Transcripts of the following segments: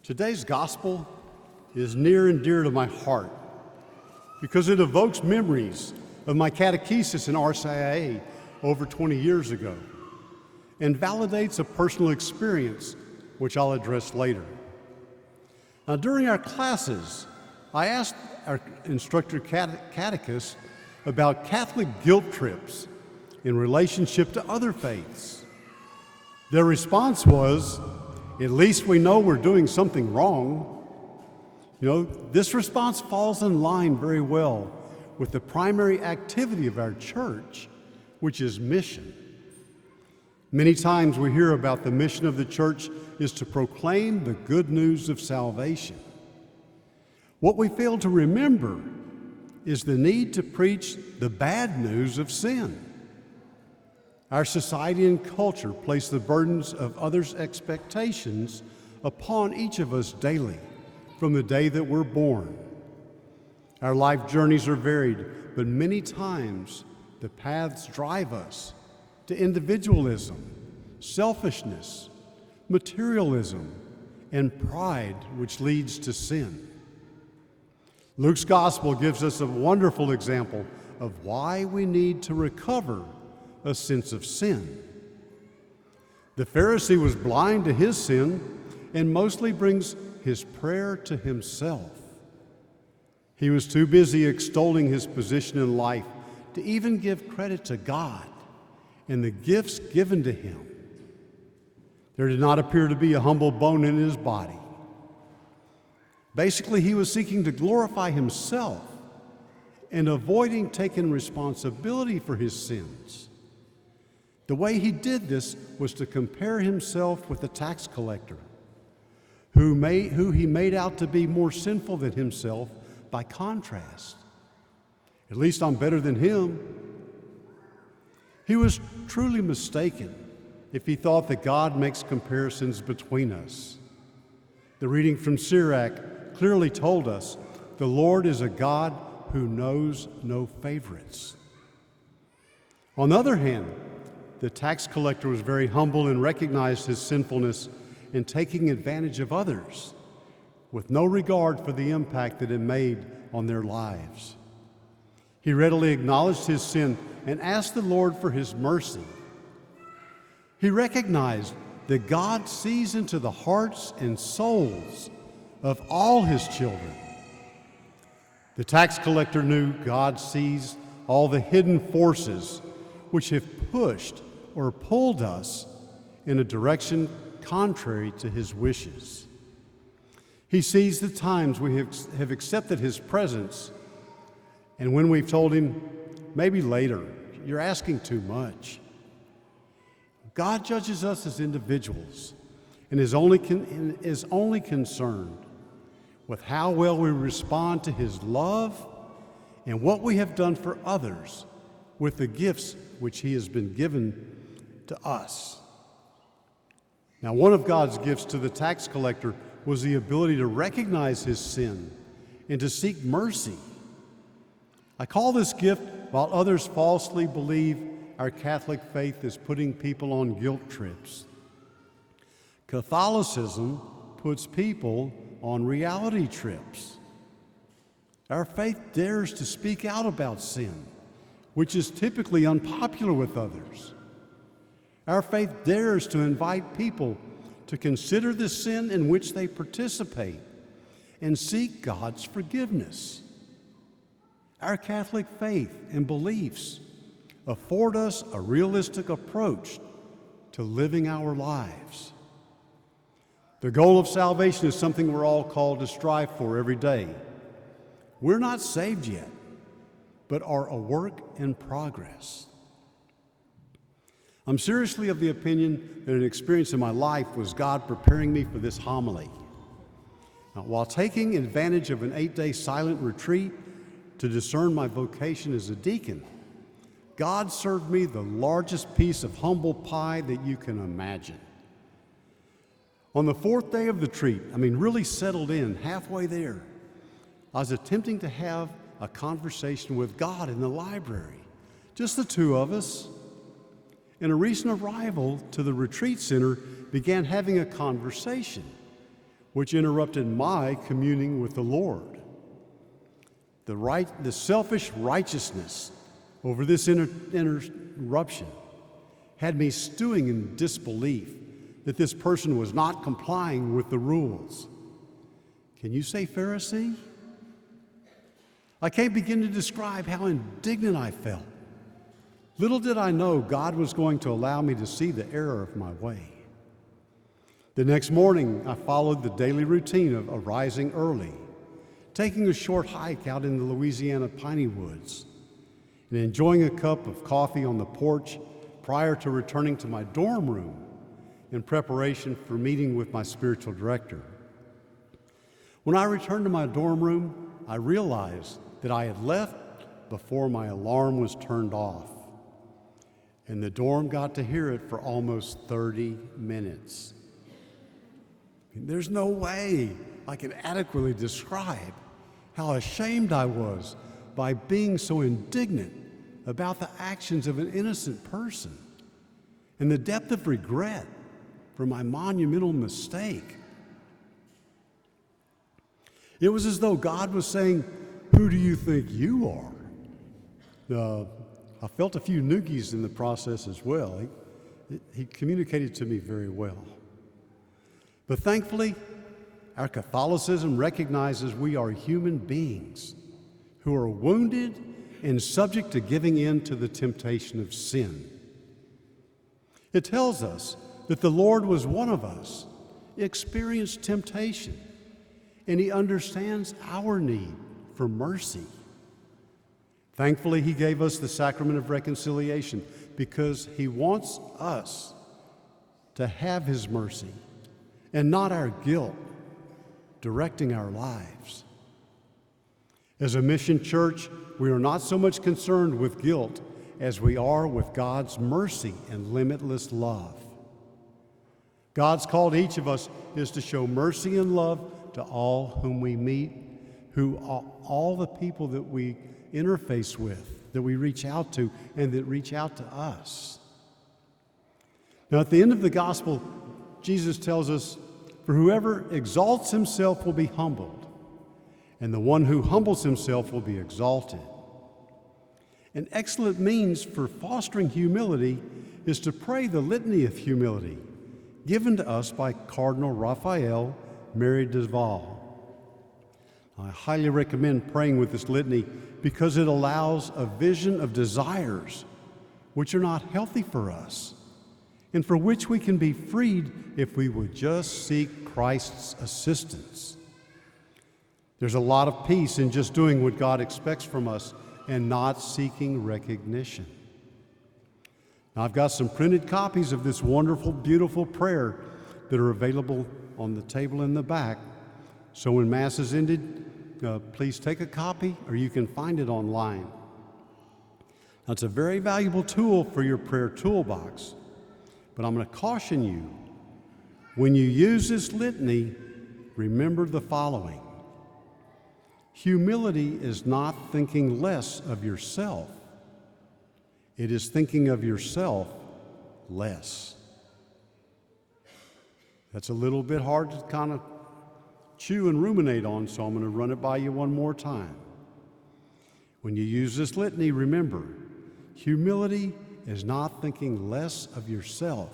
Today's gospel is near and dear to my heart because it evokes memories of my catechesis in RCIA over 20 years ago and validates a personal experience which I'll address later. Now, during our classes, I asked our instructor catechist about Catholic guilt trips in relationship to other faiths. Their response was, "At least we know we're doing something wrong." This response falls in line very well with the primary activity of our church, which is mission. Many times we hear about the mission of the church is to proclaim the good news of salvation. What we fail to remember is the need to preach the bad news of sin. Our society and culture place the burdens of others' expectations upon each of us daily, from the day that we're born. Our life journeys are varied, but many times the paths drive us to individualism, selfishness, materialism, and pride, which leads to sin. Luke's gospel gives us a wonderful example of why we need to recover a sense of sin. The Pharisee was blind to his sin and mostly brings his prayer to himself. He was too busy extolling his position in life to even give credit to God and the gifts given to him. There did not appear to be a humble bone in his body. Basically, he was seeking to glorify himself and avoiding taking responsibility for his sins. The way he did this was to compare himself with the tax collector, who he made out to be more sinful than himself by contrast. At least I'm better than him. He was truly mistaken if he thought that God makes comparisons between us. The reading from Sirach clearly told us the Lord is a God who knows no favorites. On the other hand, the tax collector was very humble and recognized his sinfulness in taking advantage of others with no regard for the impact that it made on their lives. He readily acknowledged his sin and asked the Lord for his mercy. He recognized that God sees into the hearts and souls of all his children. The tax collector knew God sees all the hidden forces which have pushed or pulled us in a direction contrary to his wishes. He sees the times we have accepted his presence, and when we've told him, maybe later, you're asking too much. God judges us as individuals and is only concerned with how well we respond to his love and what we have done for others with the gifts which he has been given to us. Now, one of God's gifts to the tax collector was the ability to recognize his sin and to seek mercy. I call this gift, while others falsely believe our Catholic faith is putting people on guilt trips. Catholicism puts people on reality trips. Our faith dares to speak out about sin, which is typically unpopular with others. Our faith dares to invite people to consider the sin in which they participate and seek God's forgiveness. Our Catholic faith and beliefs afford us a realistic approach to living our lives. The goal of salvation is something we're all called to strive for every day. We're not saved yet, but are a work in progress. I'm seriously of the opinion that an experience in my life was God preparing me for this homily. Now, while taking advantage of an 8-day silent retreat to discern my vocation as a deacon, God served me the largest piece of humble pie that you can imagine. On the 4th day of the retreat, really settled in, halfway there, I was attempting to have a conversation with God in the library, just the two of us. And a recent arrival to the retreat center began having a conversation which interrupted my communing with the Lord. The selfish righteousness over this interruption had me stewing in disbelief that this person was not complying with the rules. Can you say Pharisee? I can't begin to describe how indignant I felt. Little did I know God was going to allow me to see the error of my way. The next morning, I followed the daily routine of arising early, taking a short hike out in the Louisiana piney woods, and enjoying a cup of coffee on the porch prior to returning to my dorm room in preparation for meeting with my spiritual director. When I returned to my dorm room, I realized that I had left before my alarm was turned off, and the dorm got to hear it for almost 30 minutes. There's no way I can adequately describe how ashamed I was by being so indignant about the actions of an innocent person and the depth of regret for my monumental mistake. It was as though God was saying, "Who do you think you are?" I felt a few noogies in the process as well. He communicated to me very well. But thankfully, our Catholicism recognizes we are human beings who are wounded and subject to giving in to the temptation of sin. It tells us that the Lord was one of us, experienced temptation, and He understands our need for mercy. Thankfully, He gave us the sacrament of reconciliation because He wants us to have His mercy and not our guilt directing our lives. As a mission church, we are not so much concerned with guilt as we are with God's mercy and limitless love. God's call to each of us is to show mercy and love to all whom we meet, all the people that we interface with, that we reach out to, and that reach out to us. Now, at the end of the gospel, Jesus tells us, "For whoever exalts himself will be humbled, and the one who humbles himself will be exalted." An excellent means for fostering humility is to pray the litany of humility given to us by Cardinal Raphael Mary Desval. I highly recommend praying with this litany because it allows a vision of desires which are not healthy for us and for which we can be freed if we would just seek Christ's assistance. There's a lot of peace in just doing what God expects from us and not seeking recognition. Now, I've got some printed copies of this wonderful, beautiful prayer that are available on the table in the back. So when Mass is ended, please take a copy, or you can find it online. Now, it's a very valuable tool for your prayer toolbox, but I'm going to caution you, when you use this litany, remember the following. Humility is not thinking less of yourself. It is thinking of yourself less. That's a little bit hard to kind of chew and ruminate on, so I'm going to run it by you one more time. When you use this litany, remember, humility is not thinking less of yourself.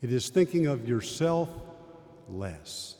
It is thinking of yourself less.